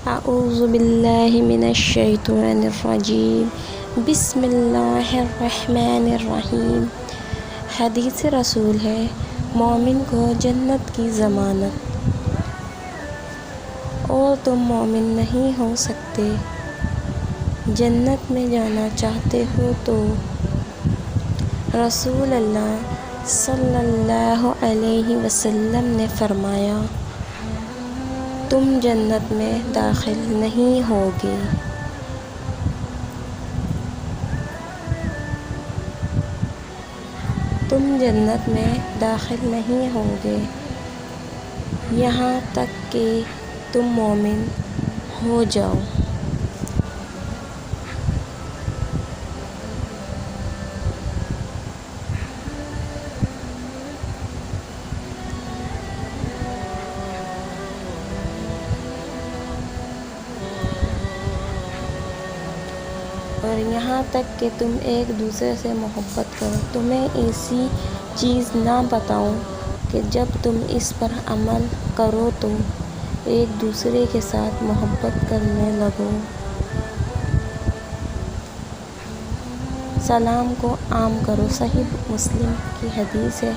اعوذ باللہ من الشیطان الرجیم بسم اللہ الرحمن الرحیم۔ حدیث رسول ہے، مومن کو جنت کی ضمانت، اور تم مومن نہیں ہو سکتے، جنت میں جانا چاہتے ہو تو رسول اللہ صلی اللہ علیہ وسلم نے فرمایا، تم جنت میں داخل نہیں ہوگے۔ تم جنت میں داخل نہیں ہوگے یہاں تک کہ تم مومن ہو جاؤ۔ اور یہاں تک کہ تم ایک دوسرے سے محبت کرو۔ تمہیں ایسی چیز نہ بتاؤں کہ جب تم اس پر عمل کرو تو ایک دوسرے کے ساتھ محبت کرنے لگو۔ سلام کو عام کرو۔ صحیح مسلم کی حدیث ہے۔